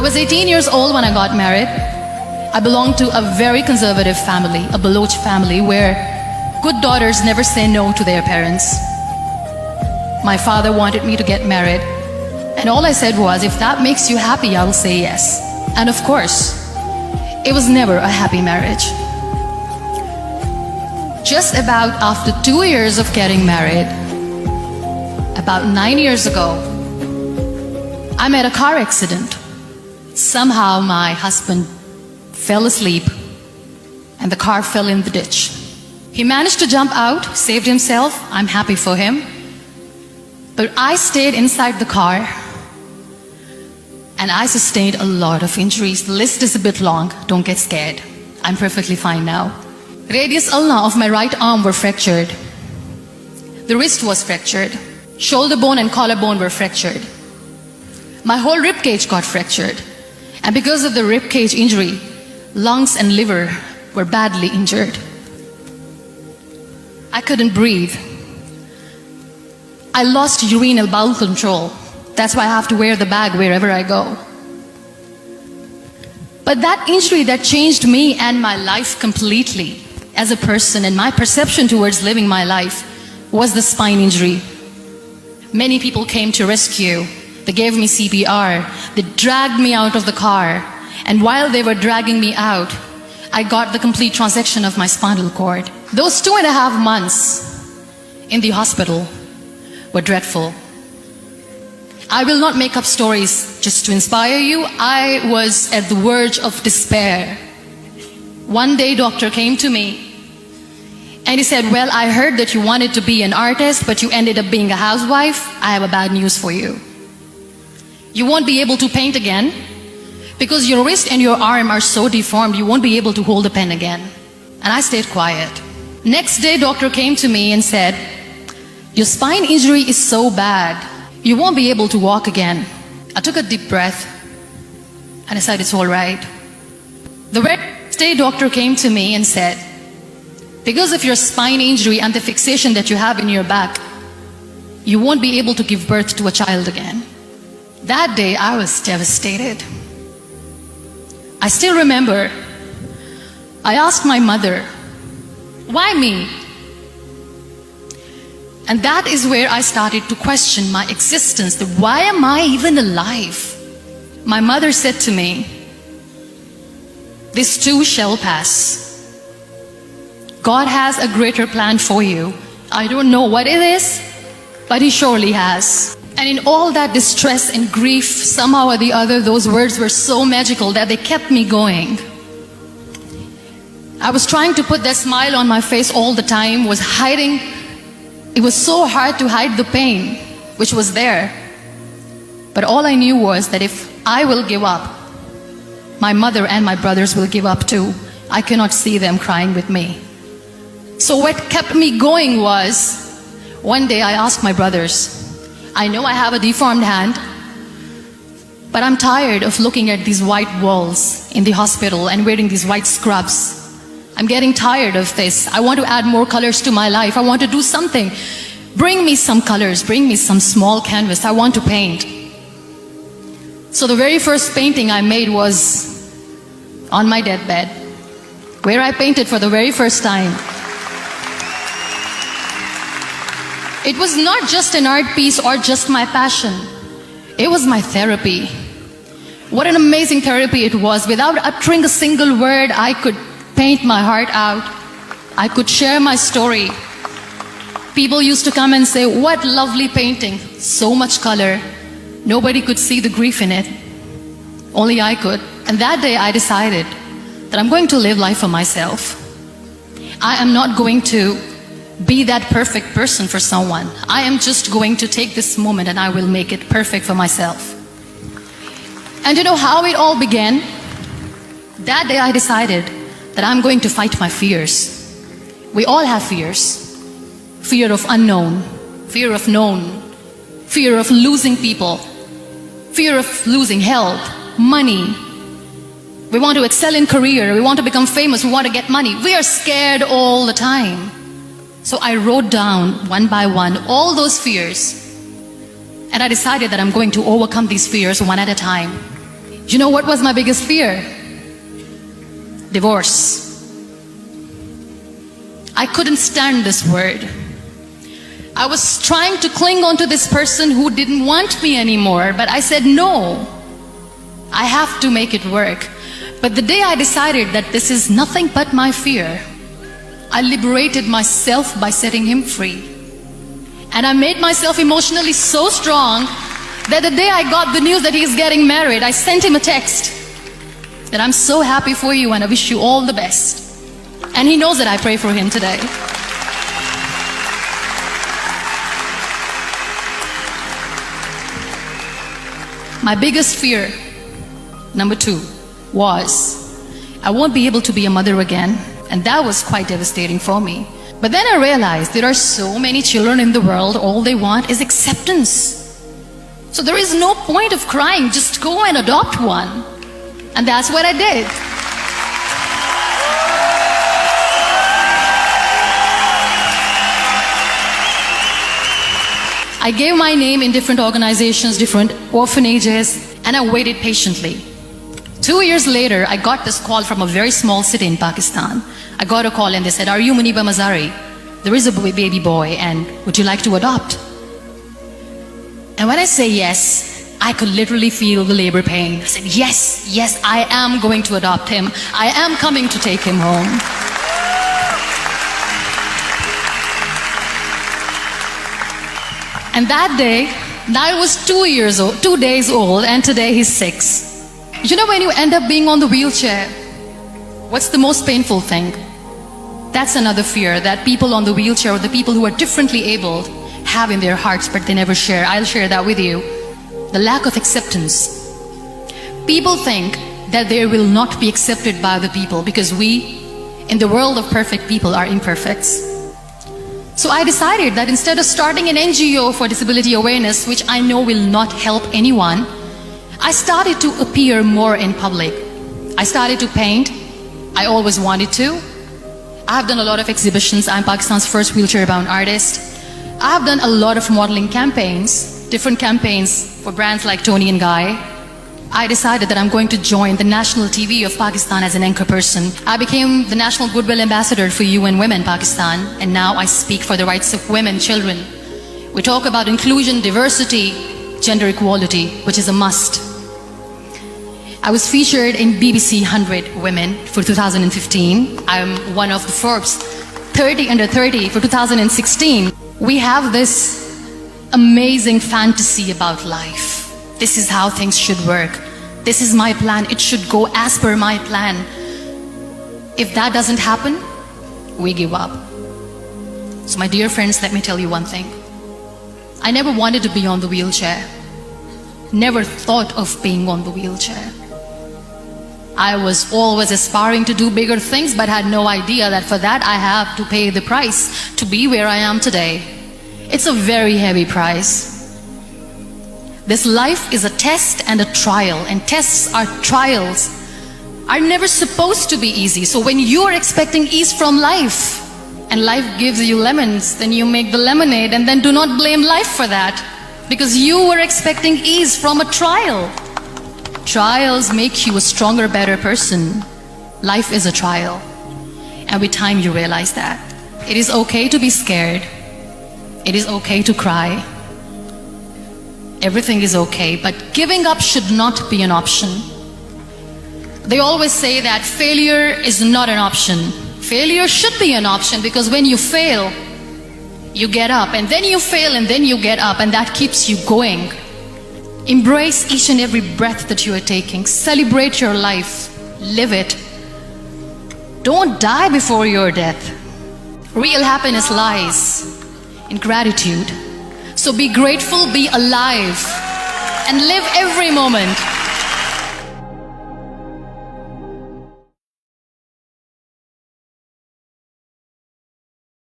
I was 18 years old when I got married. I belonged to a very conservative family, a Baloch family, where good daughters never say no to their parents. My father wanted me to get married, and all I said was, if that makes you happy, I will say yes. And of course, it was never a happy marriage. Just about after 2 years of getting married, about 9 years ago, I met a car accident. Somehow my husband fell asleep and the car fell in the ditch. He managed to jump out, saved himself. I'm happy for him. But I stayed inside the car and I sustained a lot of injuries. The list is a bit long. Don't get scared. I'm perfectly fine now. Radius ulna of my right arm were fractured. The wrist was fractured. Shoulder bone and collarbone were fractured. My whole rib cage got fractured. And because of the rib cage injury, lungs and liver were badly injured. I couldn't breathe. I lost urinary bowel control. That's why I have to wear the bag wherever I go. But that injury that changed me and my life completely as a person and my perception towards living my life was the spine injury. Many people came to rescue. They gave me CPR. They dragged me out of the car. And while they were dragging me out, I got the complete transection of my spinal cord. Those 2.5 months in the hospital were dreadful. I will not make up stories just to inspire you. I was at the verge of despair. One day, doctor came to me and he said, well, I heard that you wanted to be an artist, but you ended up being a housewife. I have a bad news for you. You won't be able to paint again because your wrist and your arm are so deformed, you won't be able to hold a pen again. And I stayed quiet. Next day, doctor came to me and said, your spine injury is so bad, you won't be able to walk again. I took a deep breath and I said, it's all right. The next day, doctor came to me and said, because of your spine injury and the fixation that you have in your back, you won't be able to give birth to a child again. That day, I was devastated. I still remember, I asked my mother, why me? And that is where I started to question my existence, that why am I even alive? My mother said to me, this too shall pass. God has a greater plan for you. I don't know what it is, but He surely has. And in all that distress and grief, somehow or the other, those words were so magical that they kept me going. I was trying to put that smile on my face all the time, was hiding. It was so hard to hide the pain, which was there. But all I knew was that if I will give up, my mother and my brothers will give up too. I cannot see them crying with me. So what kept me going was, one day I asked my brothers, I know I have a deformed hand, but I'm tired of looking at these white walls in the hospital and wearing these white scrubs. I'm getting tired of this. I want to add more colors to my life. I want to do something. Bring me some colors, bring me some small canvas. I want to paint. So the very first painting I made was on my deathbed, where I painted for the very first time. It was not just an art piece or just my passion. It was my therapy. What an amazing therapy it was. Without uttering a single word, I could paint my heart out. I could share my story. People used to come and say, what lovely painting. So much color. Nobody could see the grief in it. Only I could. And that day I decided that I'm going to live life for myself. I am not going to be that perfect person for someone. I am just going to take this moment and I will make it perfect for myself. And you know how it all began? That day I decided that I'm going to fight my fears. We all have fears. Fear of unknown, fear of known, fear of losing people, fear of losing health, money. We want to excel in career, we want to become famous, we want to get money. We are scared all the time. So I wrote down one by one all those fears, and I decided that I'm going to overcome these fears one at a time. You know what was my biggest fear? Divorce. I couldn't stand this word. I was trying to cling on to this person who didn't want me anymore, but I said no. I have to make it work. But the day I decided that this is nothing but my fear, I liberated myself by setting him free. And I made myself emotionally so strong that the day I got the news that he's getting married, I sent him a text that I'm so happy for you and I wish you all the best. And he knows that I pray for him today. My biggest fear, number 2, was I won't be able to be a mother again. And that was quite devastating for me. But then I realized there are so many children in the world, all they want is acceptance. So there is no point of crying, just go and adopt one. And that's what I did. I gave my name in different organizations, different orphanages, and I waited patiently. 2 years later, I got this call from a very small city in Pakistan. I got a call and they said, "Are you Muniba Mazari? There is a baby boy and would you like to adopt?" And when I say yes, I could literally feel the labor pain. I said, yes, I am going to adopt him. I am coming to take him home. And that day, I was 2 days old, and today he's 6. You know, when you end up being on the wheelchair, what's the most painful thing? That's another fear that people on the wheelchair or the people who are differently abled have in their hearts, but they never share. I'll share that with you. The lack of acceptance. People think that they will not be accepted by the people because we, in the world of perfect people, are imperfects. So I decided that instead of starting an NGO for disability awareness, which I know will not help anyone, I started to appear more in public. I started to paint. I always wanted to. I have done a lot of exhibitions. I'm Pakistan's first wheelchair-bound artist. I have done a lot of modeling campaigns, different campaigns for brands like Tony and Guy. I decided that I'm going to join the national TV of Pakistan as an anchor person. I became the National Goodwill Ambassador for UN Women Pakistan, and now I speak for the rights of women, children. We talk about inclusion, diversity, gender equality, which is a must. I was featured in BBC 100 Women for 2015. I'm one of the Forbes 30 under 30 for 2016. We have this amazing fantasy about life. This is how things should work. This is my plan. It should go as per my plan. If that doesn't happen, we give up. So my dear friends, let me tell you one thing. I never wanted to be on the wheelchair. Never thought of being on the wheelchair. I was always aspiring to do bigger things, but had no idea that for that I have to pay the price to be where I am today. It's a very heavy price. This life is a test and a trial, and tests or trials are never supposed to be easy. So when you are expecting ease from life, and life gives you lemons, then you make the lemonade, and then do not blame life for that, because you were expecting ease from a trial. Trials make you a stronger, better person. Life is a trial. And with time you realize that. It is okay to be scared. It is okay to cry. Everything is okay, but giving up should not be an option. They always say that failure is not an option. Failure should be an option, because when you fail, you get up, and then you fail, and then you get up, and that keeps you going. Embrace each and every breath that you are taking. Celebrate your life. Live it. Don't die before your death. Real happiness lies in gratitude. So be grateful, be alive, and live every moment.